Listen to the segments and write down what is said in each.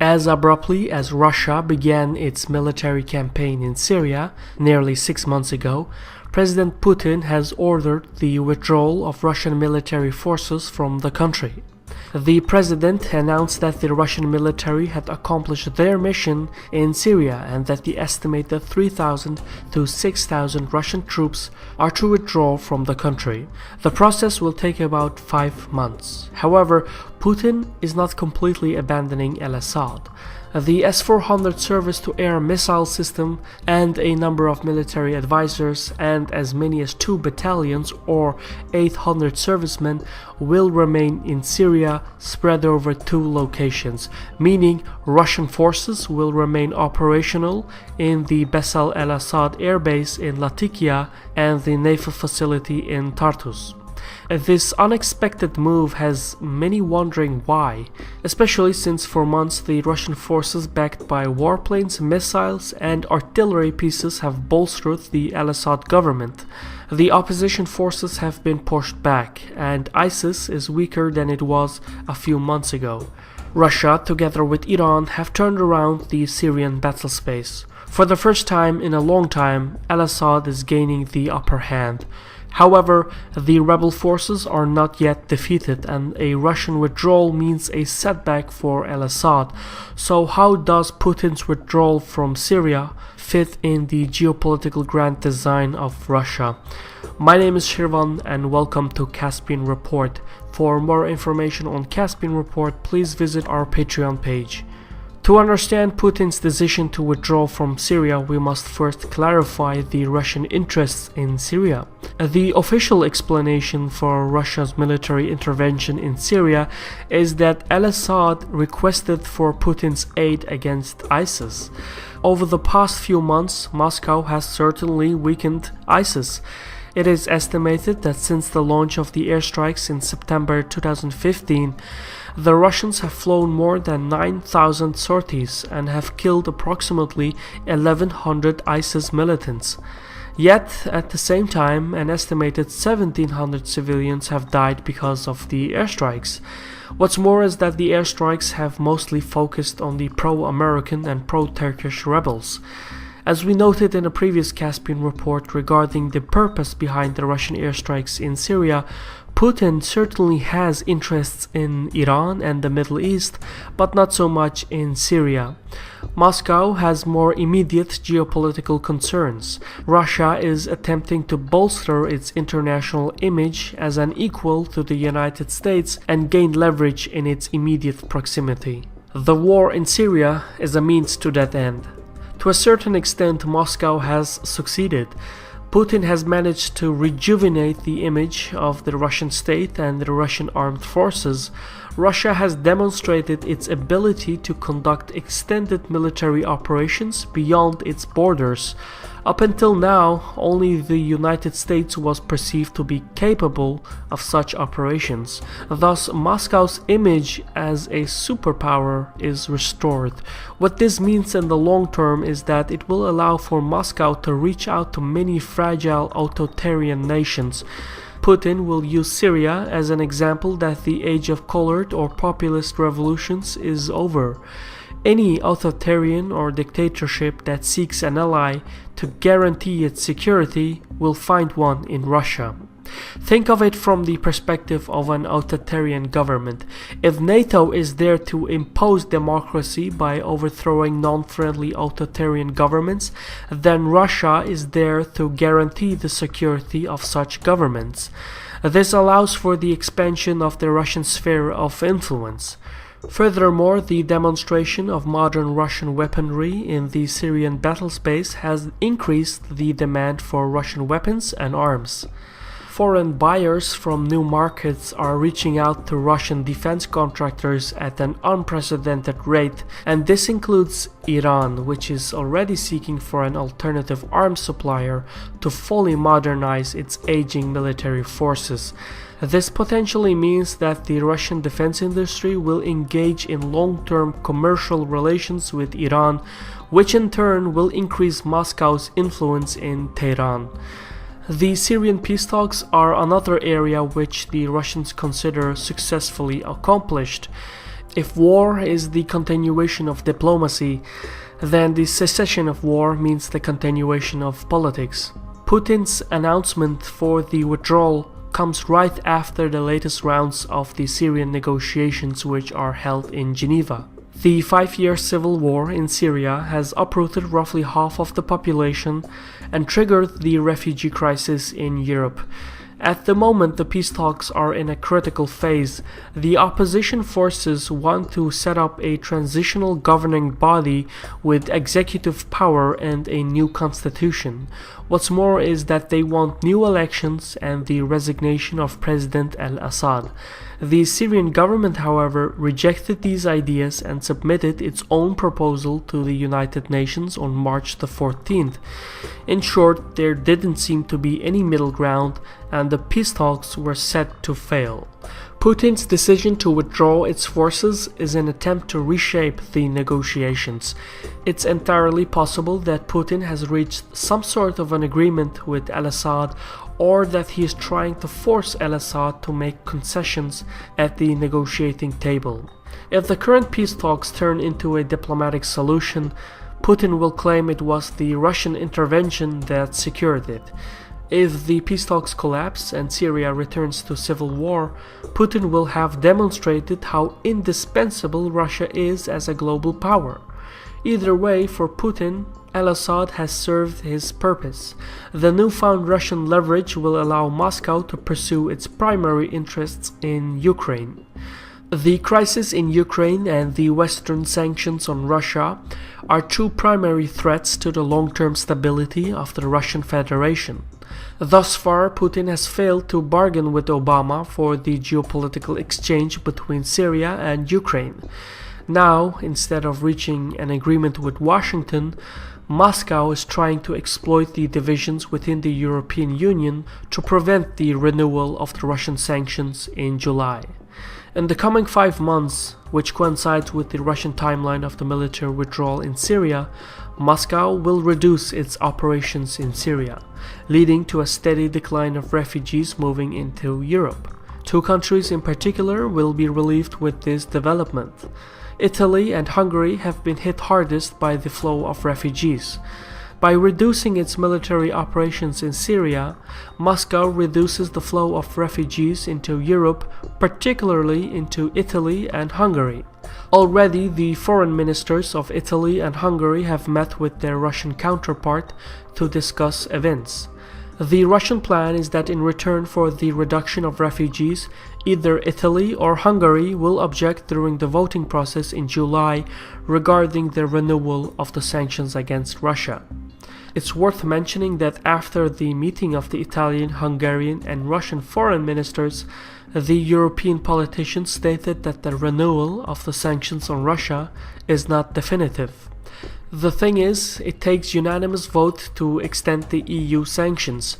As abruptly as Russia began its military campaign in Syria nearly 6 months ago, President Putin has ordered the withdrawal of Russian military forces from the country. The president announced that the Russian military had accomplished their mission in Syria and that the estimated 3,000 to 6,000 Russian troops are to withdraw from the country. The process will take about 5 months. However, Putin is not completely abandoning al-Assad. The S-400 surface-to-air missile system and a number of military advisors and as many as 2 battalions or 800 servicemen will remain in Syria, spread over 2 locations, meaning Russian forces will remain operational in the Bashar al-Assad airbase in Latakia and the naval facility in Tartus. This unexpected move has many wondering why, especially since for months the Russian forces backed by warplanes, missiles and artillery pieces have bolstered the al-Assad government. The opposition forces have been pushed back, and ISIS is weaker than it was a few months ago. Russia, together with Iran, have turned around the Syrian battle space. For the first time in a long time, al-Assad is gaining the upper hand. However, the rebel forces are not yet defeated, and a Russian withdrawal means a setback for al-Assad. So how does Putin's withdrawal from Syria fit in the geopolitical grand design of Russia? My name is Shirvan and welcome to Caspion Report. For more information on Caspion Report, please visit our Patreon page. To understand Putin's decision to withdraw from Syria, we must first clarify the Russian interests in Syria. The official explanation for Russia's military intervention in Syria is that al-Assad requested for Putin's aid against ISIS. Over the past few months, Moscow has certainly weakened ISIS. It is estimated that since the launch of the airstrikes in September 2015, the Russians have flown more than 9,000 sorties and have killed approximately 1,100 ISIS militants. Yet, at the same time, an estimated 1,700 civilians have died because of the airstrikes. What's more is that the airstrikes have mostly focused on the pro-American and pro-Turkish rebels. As we noted in a previous Caspian report regarding the purpose behind the Russian airstrikes in Syria, Putin certainly has interests in Iran and the Middle East, but not so much in Syria. Moscow has more immediate geopolitical concerns. Russia is attempting to bolster its international image as an equal to the United States and gain leverage in its immediate proximity. The war in Syria is a means to that end. To a certain extent, Moscow has succeeded. Putin has managed to rejuvenate the image of the Russian state and the Russian armed forces. Russia has demonstrated its ability to conduct extended military operations beyond its borders. Up until now, only the United States was perceived to be capable of such operations. Thus, Moscow's image as a superpower is restored. What this means in the long term is that it will allow for Moscow to reach out to many fragile authoritarian nations. Putin will use Syria as an example that the age of colored or populist revolutions is over. Any authoritarian or dictatorship that seeks an ally to guarantee its security will find one in Russia. Think of it from the perspective of an authoritarian government. If NATO is there to impose democracy by overthrowing non-friendly authoritarian governments, then Russia is there to guarantee the security of such governments. This allows for the expansion of the Russian sphere of influence. Furthermore, the demonstration of modern Russian weaponry in the Syrian battle space has increased the demand for Russian weapons and arms. Foreign buyers from new markets are reaching out to Russian defense contractors at an unprecedented rate, and this includes Iran, which is already seeking for an alternative arms supplier to fully modernize its aging military forces. This potentially means that the Russian defense industry will engage in long-term commercial relations with Iran, which in turn will increase Moscow's influence in Tehran. The Syrian peace talks are another area which the Russians consider successfully accomplished. If war is the continuation of diplomacy, then the cessation of war means the continuation of politics. Putin's announcement for the withdrawal comes right after the latest rounds of the Syrian negotiations, which are held in Geneva. The 5-year civil war in Syria has uprooted roughly half of the population and triggered the refugee crisis in Europe. At the moment, the peace talks are in a critical phase. The opposition forces want to set up a transitional governing body with executive power and a new constitution. What's more is that they want new elections and the resignation of President al-Assad. The Syrian government, however, rejected these ideas and submitted its own proposal to the United Nations on March the 14th. In short, there didn't seem to be any middle ground, and the peace talks were set to fail. Putin's decision to withdraw its forces is an attempt to reshape the negotiations. It's entirely possible that Putin has reached some sort of an agreement with al-Assad, or that he is trying to force al-Assad to make concessions at the negotiating table. If the current peace talks turn into a diplomatic solution, Putin will claim it was the Russian intervention that secured it. If the peace talks collapse and Syria returns to civil war, Putin will have demonstrated how indispensable Russia is as a global power. Either way, for Putin, al-Assad has served his purpose. The newfound Russian leverage will allow Moscow to pursue its primary interests in Ukraine. The crisis in Ukraine and the Western sanctions on Russia are two primary threats to the long-term stability of the Russian Federation. Thus far, Putin has failed to bargain with Obama for the geopolitical exchange between Syria and Ukraine. Now, instead of reaching an agreement with Washington, Moscow is trying to exploit the divisions within the European Union to prevent the renewal of the Russian sanctions in July. In the coming 5 months, which coincides with the Russian timeline of the military withdrawal in Syria, Moscow will reduce its operations in Syria, leading to a steady decline of refugees moving into Europe. 2 countries in particular will be relieved with this development. Italy and Hungary have been hit hardest by the flow of refugees. By reducing its military operations in Syria, Moscow reduces the flow of refugees into Europe, particularly into Italy and Hungary. Already, the foreign ministers of Italy and Hungary have met with their Russian counterpart to discuss events. The Russian plan is that in return for the reduction of refugees, either Italy or Hungary will object during the voting process in July regarding the renewal of the sanctions against Russia. It's worth mentioning that after the meeting of the Italian, Hungarian, and Russian foreign ministers, the European politicians stated that the renewal of the sanctions on Russia is not definitive. The thing is, it takes unanimous vote to extend the EU sanctions.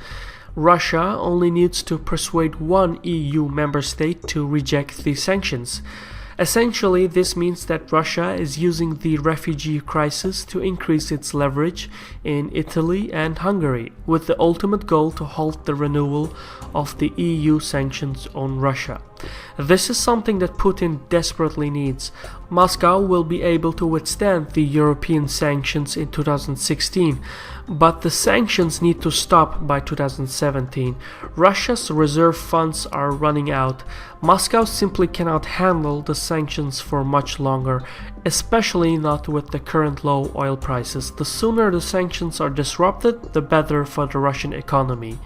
Russia only needs to persuade one EU member state to reject the sanctions. Essentially, this means that Russia is using the refugee crisis to increase its leverage in Italy and Hungary, with the ultimate goal to halt the renewal of the EU sanctions on Russia. This is something that Putin desperately needs. Moscow will be able to withstand the European sanctions in 2016, but the sanctions need to stop by 2017. Russia's reserve funds are running out. Moscow simply cannot handle the sanctions for much longer, especially not with the current low oil prices. The sooner the sanctions are disrupted, the better for the Russian economy.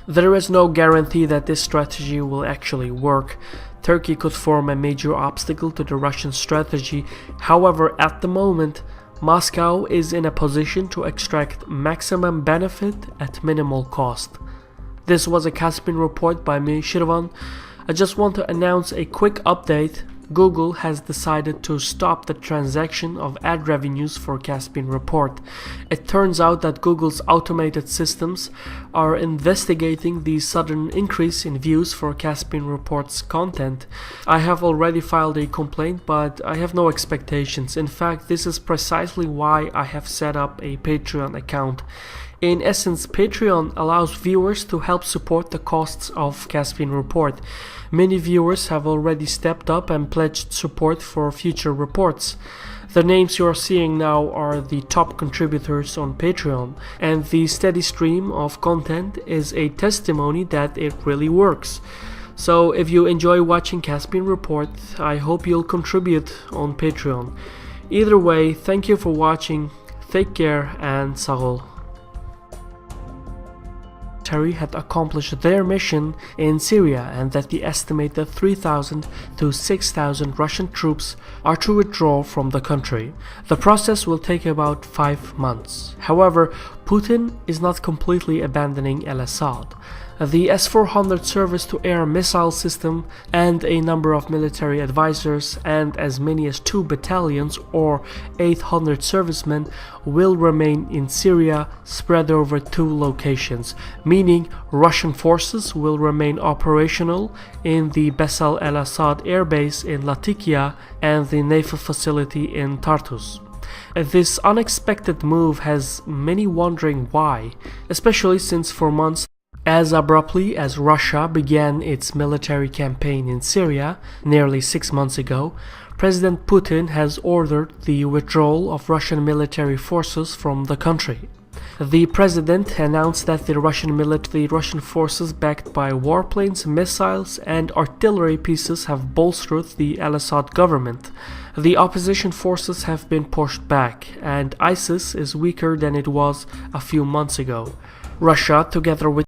There is no guarantee that this strategy will actually work. Turkey could form a major obstacle to the Russian strategy. However, at the moment, Moscow is in a position to extract maximum benefit at minimal cost. This was a Caspion Report by me, Shirvan. I just want to announce a quick update. Google has decided to stop the transaction of ad revenues for Caspion Report. It turns out that Google's automated systems are investigating the sudden increase in views for Caspion Report's content. I have already filed a complaint, but I have no expectations. In fact, this is precisely why I have set up a Patreon account. In essence, Patreon allows viewers to help support the costs of Caspion Report. Many viewers have already stepped up and pledged support for future reports. The names you are seeing now are the top contributors on Patreon, and the steady stream of content is a testimony that it really works. So if you enjoy watching Caspian Report, I hope you'll contribute on Patreon. Either way, thank you for watching, take care, and Sağol. Had accomplished their mission in Syria, and that the estimated 3,000 to 6,000 Russian troops are to withdraw from the country. The process will take about 5 months. However, Putin is not completely abandoning al-Assad. The S-400 surface-to-air missile system and a number of military advisors and as many as 2 battalions or 800 servicemen will remain in Syria, spread over 2 locations, meaning Russian forces will remain operational in the Bashar al-Assad airbase in Latakia and the naval facility in Tartus. This unexpected move has many wondering why, especially since for months, as abruptly as Russia began its military campaign in Syria nearly 6 months ago, President Putin has ordered the withdrawal of Russian military forces from the country. The president announced that the Russian forces backed by warplanes, missiles, and artillery pieces have bolstered the al-Assad government. The opposition forces have been pushed back, and ISIS is weaker than it was a few months ago. Russia, together with